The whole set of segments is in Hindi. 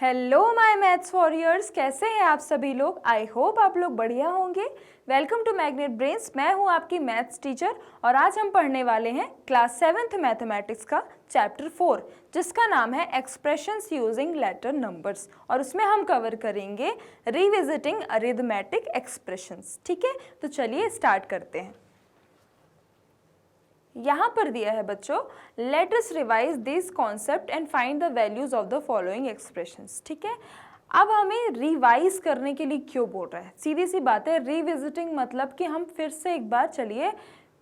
हेलो माय मैथ्स वॉरियर्स, कैसे हैं आप सभी लोग। आई होप आप लोग बढ़िया होंगे। Welcome to Magnet Brains. मैं हूं आपकी मैथ्स टीचर और आज हम पढ़ने वाले हैं क्लास 7th मैथमेटिक्स का चैप्टर 4 जिसका नाम है एक्सप्रेशंस यूजिंग लेटर नंबर्स और उसमें हम कवर करेंगे रिविजिटिंग अरिथमेटिक एक्सप्रेशंस। ठीक है, तो चलिए स्टार्ट करते हैं। यहाँ पर दिया है बच्चों, let us revise this concept and find the values of the following expressions. ठीक है, अब हमें रिवाइज करने के लिए क्यों बोल रहा है, सीधी सी बात है। रिविजिटिंग मतलब कि हम फिर से एक बार चलिए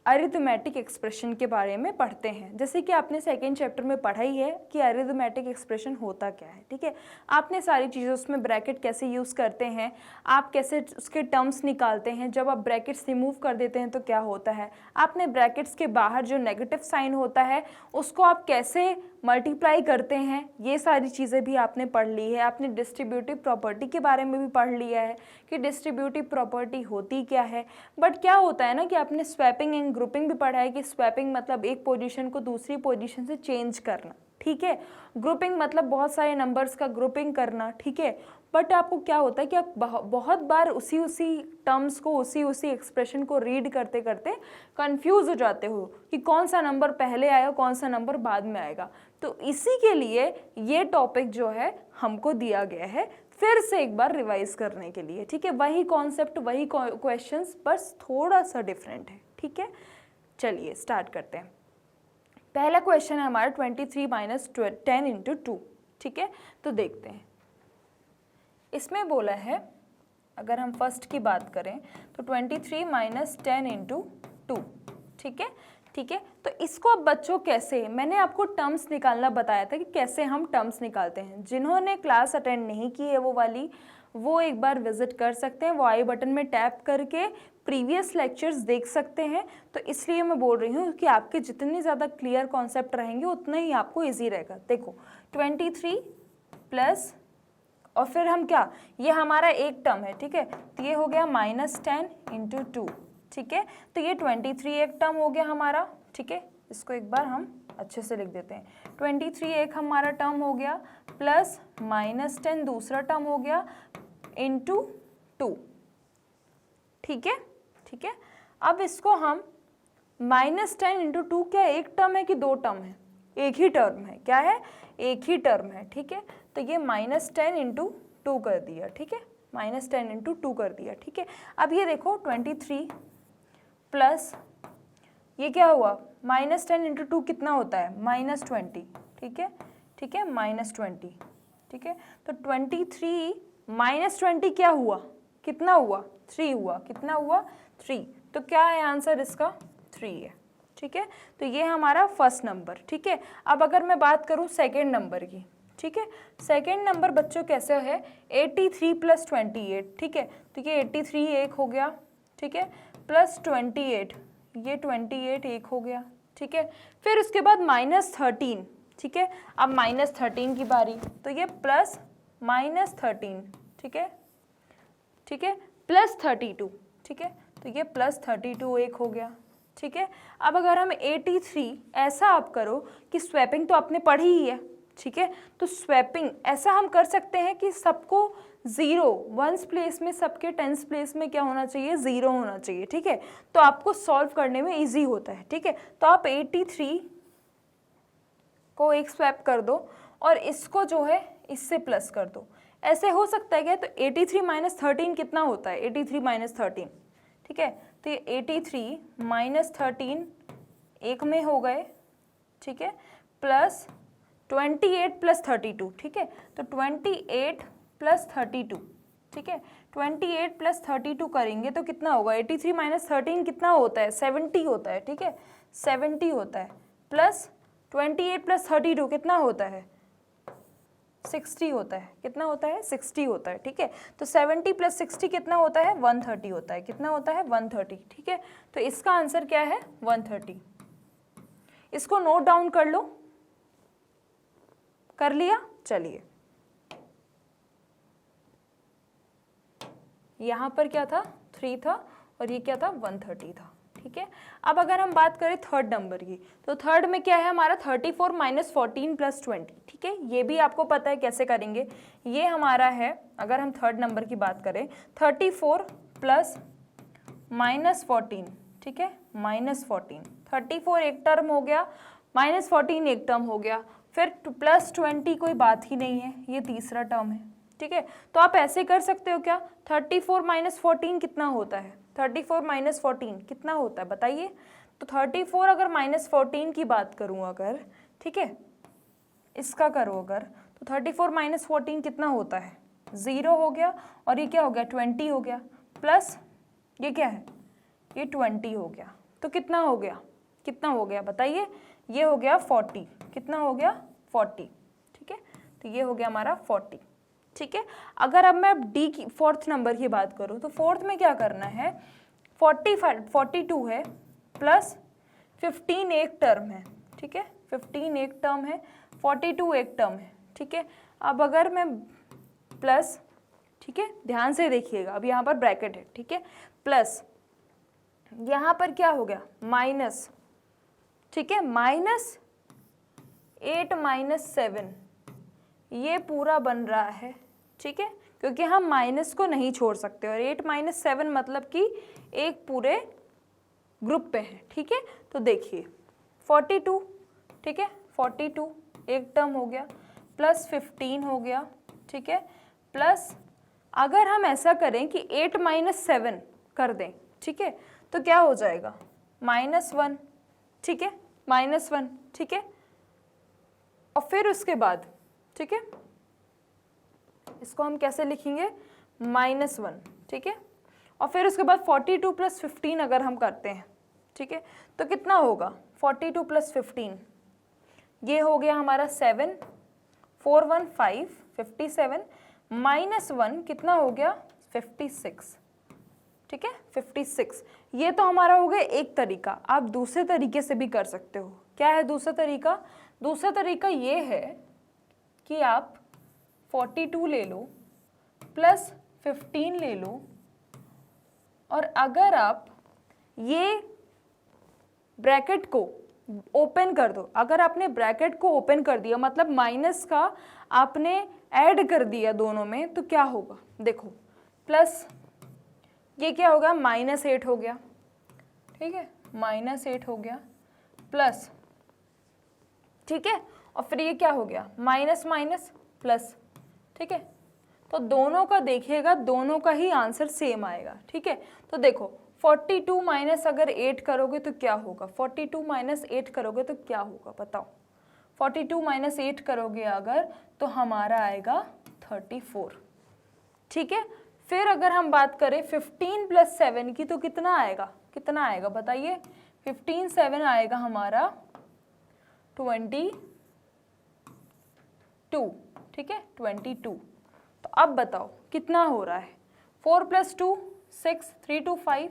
अरिथमेटिक एक्सप्रेशन के बारे में पढ़ते हैं। जैसे कि आपने सेकेंड चैप्टर में पढ़ा ही है कि अरिथमेटिक एक्सप्रेशन होता क्या है। ठीक है, आपने सारी चीज़ें, उसमें ब्रैकेट कैसे यूज़ करते हैं, आप कैसे उसके टर्म्स निकालते हैं, जब आप ब्रैकेट्स रिमूव कर देते हैं तो क्या होता है, आपने ब्रैकेट्स के बाहर जो नेगेटिव साइन होता है उसको आप कैसे मल्टीप्लाई करते हैं, ये सारी चीज़ें भी आपने पढ़ ली है। आपने डिस्ट्रीब्यूटिव प्रॉपर्टी के बारे में भी पढ़ लिया है कि डिस्ट्रीब्यूटिव प्रॉपर्टी होती क्या है। बट क्या होता है ना कि आपने स्वैपिंग एंड ग्रुपिंग भी पढ़ा है कि स्वैपिंग मतलब एक पोजीशन को दूसरी पोजीशन से चेंज करना। ठीक है, ग्रुपिंग मतलब बहुत सारे नंबर्स का ग्रुपिंग करना। ठीक है, बट आपको क्या होता है कि आप बहुत बार उसी टर्म्स को, उसी एक्सप्रेशन को रीड करते करते कंफ्यूज हो जाते हो कि कौन सा नंबर पहले आएगा, कौन सा नंबर बाद में आएगा। तो इसी के लिए ये टॉपिक जो है हमको दिया गया है फिर से एक बार रिवाइज करने के लिए। ठीक है, वही कॉन्सेप्ट, वही क्वेश्चंस, बस थोड़ा सा डिफरेंट है। ठीक है, चलिए स्टार्ट करते हैं। पहला क्वेश्चन है हमारा 23 माइनस 10 इंटू 2। ठीक है, तो देखते हैं। इसमें बोला है, अगर हम फर्स्ट की बात करें तो 23 माइनस 10 इंटू 2। ठीक है, ठीक है, तो इसको अब बच्चों कैसे, मैंने आपको टर्म्स निकालना बताया था कि कैसे हम टर्म्स निकालते हैं। जिन्होंने क्लास अटेंड नहीं की है वो वाली, वो एक बार विजिट कर सकते हैं, वो आई बटन में टैप करके प्रीवियस लेक्चर्स देख सकते हैं। तो इसलिए मैं बोल रही हूँ कि आपके जितने ज़्यादा क्लियर कॉन्सेप्ट रहेंगे उतना ही आपको ईजी रहेगा। देखो 23 प्लस, और फिर हम क्या, ये हमारा एक टर्म है। ठीक है, तो ये हो गया माइनस 10 इंटू 2। ठीक है, तो ये 23 एक टर्म हो गया हमारा। ठीक है, इसको एक बार हम अच्छे से लिख देते हैं। 23 एक हमारा टर्म हो गया, प्लस माइनस 10 दूसरा टर्म हो गया, इंटू 2। ठीक है, ठीक है, अब इसको हम माइनस 10 इंटू 2 क्या एक टर्म है कि दो टर्म है? एक ही टर्म है। क्या है? एक ही टर्म है। ठीक है, तो ये माइनस 10 इंटू 2 कर दिया। ठीक है, माइनस 10 इंटू 2 कर दिया। ठीक है, अब ये देखो 23 प्लस ये क्या हुआ, माइनस 10 इंटू 2 कितना होता है? माइनस 20। ठीक है, ठीक है, माइनस 20। ठीक है, तो 23 माइनस 20 क्या हुआ, कितना हुआ? 3 हुआ। कितना हुआ? 3। तो क्या है आंसर इसका? 3 है। ठीक है, तो ये हमारा फर्स्ट नंबर। ठीक है, अब अगर मैं बात करूं सेकेंड नंबर की, ठीक है, सेकेंड नंबर बच्चों कैसे है? 83 प्लस 28। ठीक है, तो ये 83 एक हो गया। ठीक है, प्लस 28, ये 28 एक हो गया। ठीक है, फिर उसके बाद माइनस 13। ठीक है, अब माइनस 13 की बारी, तो ये प्लस माइनस 13। ठीक है, ठीक है, प्लस 32। ठीक है, तो ये प्लस 32 एक हो गया। ठीक है, अब अगर हम 83, ऐसा आप करो कि स्वैपिंग तो आपने पढ़ी ही है। ठीक है, तो स्वैपिंग ऐसा हम कर सकते हैं कि सबको 0 वंस प्लेस में, सबके टेंस प्लेस में क्या होना चाहिए? 0 होना चाहिए। ठीक है, तो आपको सॉल्व करने में इजी होता है। ठीक है, तो आप 83 को एक स्वैप कर दो और इसको जो है इससे प्लस कर दो। ऐसे हो सकता है क्या? तो 83 माइनस 13 कितना होता है? 83 माइनस 13। ठीक है, तो ये 83 माइनस 13 एक में हो गए। ठीक है, प्लस 28 प्लस 32। ठीक है, तो 28 प्लस 32। ठीक है, 28 प्लस 32 करेंगे तो कितना होगा? 83 माइनस 13 कितना होता है? 70 होता है। ठीक है, 70 होता है, प्लस 28 प्लस 32 कितना होता है? 60 होता है। कितना होता है? 60 होता है। ठीक है, तो 70 प्लस 60 कितना होता है? 130 होता है। कितना होता है? 130। ठीक है, तो इसका आंसर क्या है? 130। इसको नोट डाउन कर लो। कर लिया? चलिए, यहां पर क्या था? 3 था और ये क्या था? 130 था। ठीक है। अब अगर हम बात करें थर्ड नंबर की, तो थर्ड में क्या है हमारा 34 माइनस 14 प्लस 20, ठीक है। ये भी आपको पता है कैसे करेंगे। ये हमारा है, अगर हम थर्ड नंबर की बात करें, 34 प्लस माइनस 14, ठीक है, माइनस 14, 34 एक टर्म हो गया, माइनस 14 एक टर्म हो गया, फिर प्लस 20 कोई बात ही नहीं है, ये तीसरा टर्म है, ठीक है। तो आप ऐसे कर सकते हो क्या, 34 माइनस 14 कितना होता है, 34 माइनस 14 कितना होता है बताइए। तो 34 अगर माइनस 14 की बात करूं अगर, ठीक है, इसका करो अगर, तो 34 माइनस 14 कितना होता है, 0 हो गया, और ये क्या हो गया 20 हो गया, प्लस ये क्या है, ये 20 हो गया, तो कितना हो गया, कितना हो गया बताइए, ये हो गया 40, कितना हो गया 40, ठीक है। तो ये हो गया हमारा 40, ठीक है। अगर अब मैं डी की फोर्थ नंबर की बात करूं, तो फोर्थ में क्या करना है, 42 है प्लस 15 एक टर्म है, ठीक है, 15 एक टर्म है, 42 एक टर्म है, ठीक है। अब अगर मैं प्लस, ठीक है, ध्यान से देखिएगा, अब यहाँ पर ब्रैकेट है, ठीक है, प्लस यहाँ पर क्या हो गया माइनस, ठीक है, माइनस 8 माइनस 7, ये पूरा बन रहा है, ठीक है, क्योंकि हम माइनस को नहीं छोड़ सकते, और 8 माइनस 7 मतलब कि एक पूरे ग्रुप पे है, ठीक है। तो देखिए 42, ठीक है, 42 एक टर्म हो गया, प्लस 15 हो गया, ठीक है, प्लस अगर हम ऐसा करें कि 8 माइनस 7 कर दें, ठीक है, तो क्या हो जाएगा -1, ठीक है, -1, ठीक है, और फिर उसके बाद, ठीक है, इसको हम कैसे लिखेंगे -1, ठीक है, और फिर उसके बाद 42 प्लस 15 अगर हम करते हैं, ठीक है, तो कितना होगा 42 प्लस 15, ये हो गया हमारा 7, 4 1 5, 57, -1 कितना हो गया 56, ठीक है, 56। ये तो हमारा हो गया एक तरीका। आप दूसरे तरीके से भी कर सकते हो। क्या है दूसरा तरीका, दूसरा तरीका ये है कि आप 42 ले लो प्लस 15 ले लो, और अगर आप ये ब्रैकेट को ओपन कर दो, अगर आपने ब्रैकेट को ओपन कर दिया मतलब माइनस का आपने ऐड कर दिया दोनों में, तो क्या होगा देखो, प्लस ये क्या होगा -8 हो गया, ठीक है, -8 हो गया, प्लस, ठीक है, और फिर ये क्या हो गया माइनस माइनस प्लस, ठीक है। तो दोनों का देखिएगा, दोनों का ही आंसर सेम आएगा, ठीक है। तो देखो 42 माइनस अगर 8 करोगे तो क्या होगा, 42 माइनस 8 करोगे तो क्या होगा बताओ, 42 माइनस 8 करोगे अगर तो हमारा आएगा 34, ठीक है। फिर अगर हम बात करें 15 प्लस 7 की, तो कितना आएगा, कितना आएगा बताइए, 15 7 आएगा हमारा 22, ठीक है, 22। तो अब बताओ कितना हो रहा है, 4 प्लस 2 6, 3 2 5,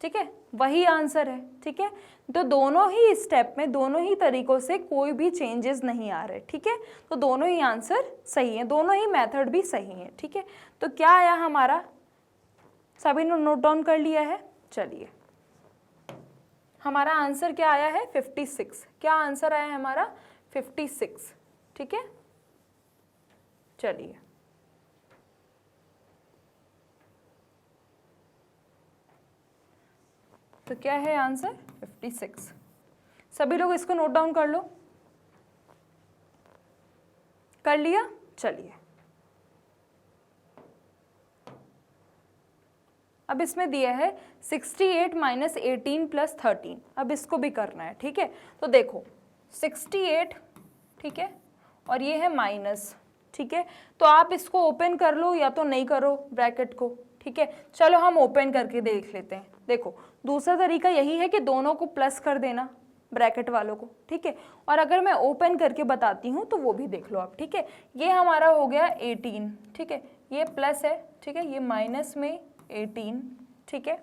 ठीक है, वही आंसर है, ठीक है। तो दोनों ही स्टेप में, दोनों ही तरीकों से कोई भी चेंजेस नहीं आ रहे, ठीक है। तो दोनों ही आंसर सही हैं, दोनों ही मेथड भी सही हैं, ठीक है। तो क्या आया हमारा, सभी ने नोट डाउन कर लिया है, चलिए हमारा आंसर क्या आया है 56, क्या आंसर आया है हमारा 56, ठीक है। चलिए तो क्या है आंसर 56, सभी लोग इसको नोट डाउन कर लो, कर लिया, चलिए अब इसमें दिया है 68 माइनस 18 प्लस 13, अब इसको भी करना है, ठीक है। तो देखो 68, ठीक है, और ये है माइनस, ठीक है, तो आप इसको ओपन कर लो या तो नहीं करो ब्रैकेट को, ठीक है। चलो हम ओपन करके देख लेते हैं। देखो दूसरा तरीका यही है कि दोनों को प्लस कर देना ब्रैकेट वालों को, ठीक है, और अगर मैं ओपन करके बताती हूँ तो वो भी देख लो आप, ठीक है। ये हमारा हो गया 18, ठीक है, ये प्लस है, ठीक है, ये माइनस में 18, ठीक है,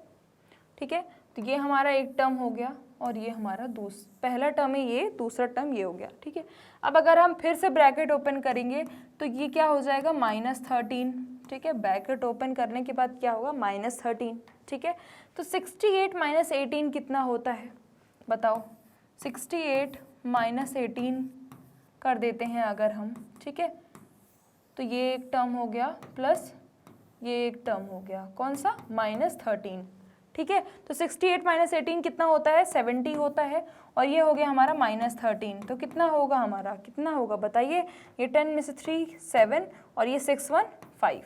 ठीक है। तो ये हमारा एक टर्म हो गया, और ये हमारा पहला टर्म है, ये दूसरा टर्म ये हो गया, ठीक है। अब अगर हम फिर से ब्रैकेट ओपन करेंगे तो ये क्या हो जाएगा -13, ठीक है, ब्रैकेट ओपन करने के बाद क्या होगा -13, ठीक है। तो 68 माइनस 18 कितना होता है बताओ, 68 माइनस 18 कर देते हैं अगर हम, ठीक है, तो ये एक टर्म हो गया प्लस ये एक टर्म हो गया, कौन सा, -13, ठीक है। तो 68 माइनस 18 कितना होता है, 70 होता है, और ये हो गया हमारा -13, तो कितना होगा हमारा, कितना होगा बताइए, ये 10 में से 3 7 और ये 6 1 5,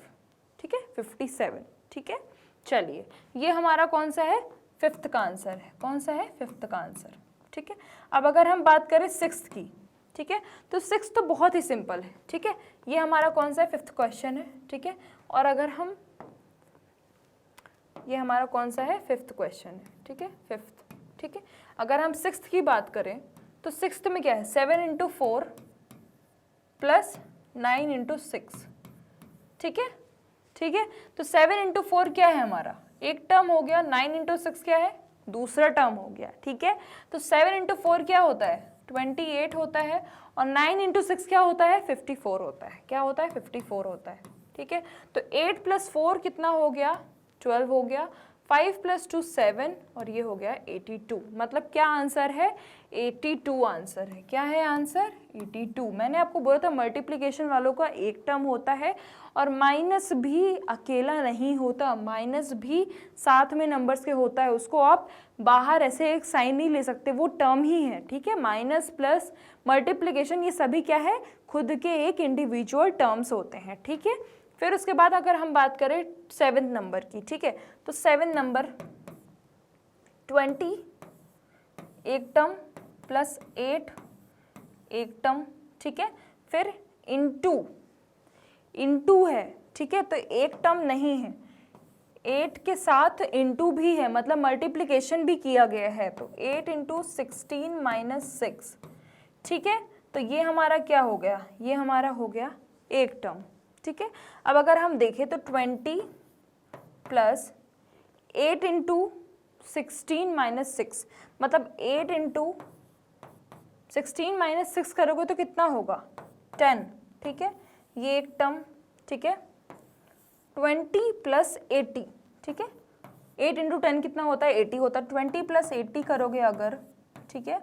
ठीक है, 57, ठीक है। चलिए ये हमारा कौन सा है, 5th का आंसर है, कौन सा है, 5th का आंसर, ठीक है। अब अगर हम बात करें 6th की, ठीक है, तो 6 तो बहुत ही सिंपल है, ठीक है, ये हमारा कौन सा है, 5th क्वेश्चन है, ठीक है। और अगर हम, ये हमारा कौन सा है, 5th क्वेश्चन है, ठीक है, 5th, ठीक है। अगर हम 6th की बात करें तो 6th में क्या है, 7 × 4 प्लस 9 × 6, ठीक है, ठीक है। तो 7 × 4 क्या है हमारा, एक टर्म हो गया, 9 × 6 क्या है, दूसरा टर्म हो गया, ठीक है। तो 7 × 4 क्या होता है, 28 होता है, और 9 × 6 क्या होता है, 54 होता है, क्या होता है, 54 होता है, ठीक है। तो 8 + 4 कितना हो गया, 12 हो गया, 5 + 2 7, और ये हो गया 82, मतलब क्या आंसर है, 82 आंसर है, क्या है आंसर, 82। मैंने आपको बोला था मल्टीप्लिकेशन वालों का एक टर्म होता है, और माइनस भी अकेला नहीं होता, माइनस भी साथ में नंबर्स के होता है, उसको आप बाहर ऐसे एक साइन नहीं ले सकते, वो टर्म ही है, ठीक है। माइनस प्लस मल्टीप्लिकेशन ये सभी क्या है, खुद के एक इंडिविजुअल टर्म्स होते हैं, ठीक है। फिर उसके बाद अगर हम बात करें 7th नंबर की, ठीक है, तो 7 नंबर 20 एक टर्म प्लस 8 एक टर्म, ठीक है, फिर इनटू है, ठीक है, तो एक टर्म नहीं है, 8 के साथ इनटू भी है, मतलब मल्टीप्लिकेशन भी किया गया है, तो 8 × 16 - 6, ठीक है। तो ये हमारा क्या हो गया, ये हमारा हो गया एक टर्म, ठीक है। अब अगर हम देखें तो 20 प्लस 8 × 16 - 6, मतलब 8 × 16 - 6 करोगे तो कितना होगा, 10, ठीक है, ये एक टर्म, ठीक है। 20 + 80, ठीक है, 8 × 10 कितना होता है, 80 होता है, 20 + 80 करोगे अगर, ठीक है,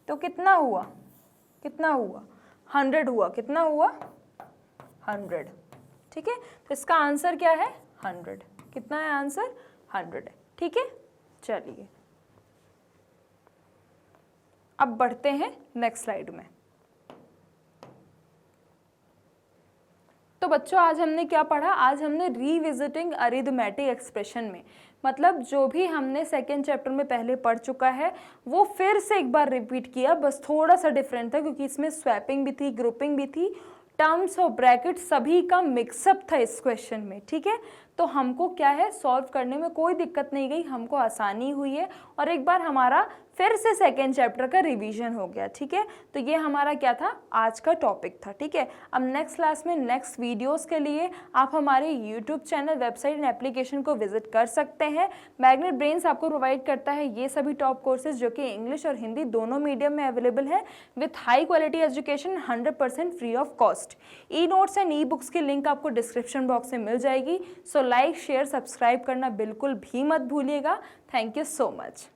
तो कितना हुआ, कितना हुआ, 100 हुआ, कितना हुआ, 100, ठीक है। तो इसका आंसर क्या है, 100, कितना है आंसर, 100 है, ठीक है। चलिए अब बढ़ते हैं नेक्स्ट स्लाइड में। तो बच्चों आज हमने क्या पढ़ा, आज हमने रीविजिटिंग अरिथमेटिक एक्सप्रेशन में, मतलब जो भी हमने सेकेंड चैप्टर में पहले पढ़ चुका है वो फिर से एक बार रिपीट किया, बस थोड़ा सा डिफरेंट था क्योंकि इसमें स्वैपिंग भी थी, ग्रुपिंग भी थी, टर्म्स और ब्रैकेट सभी का मिक्सअप था इस क्वेश्चन में, ठीक है। तो हमको क्या है, सॉल्व करने में कोई दिक्कत नहीं गई, हमको आसानी हुई है, और एक बार हमारा फिर से सेकेंड चैप्टर का रिवीजन हो गया, ठीक है। तो ये हमारा क्या था, आज का टॉपिक था, ठीक है। अब नेक्स्ट क्लास में नेक्स्ट वीडियोस के लिए आप हमारे YouTube channel, website and application को विजिट कर सकते हैं। मैग्नेट ब्रेन्स आपको प्रोवाइड करता है ये सभी टॉप कोर्सेज जो कि इंग्लिश और हिंदी दोनों मीडियम में अवेलेबल है, with high quality education 100% free of cost. E notes and e books की लिंक आपको डिस्क्रिप्शन बॉक्स में मिल जाएगी। सो लाइक, शेयर, सब्सक्राइब करना बिल्कुल भी मत भूलिएगा। Thank you so much.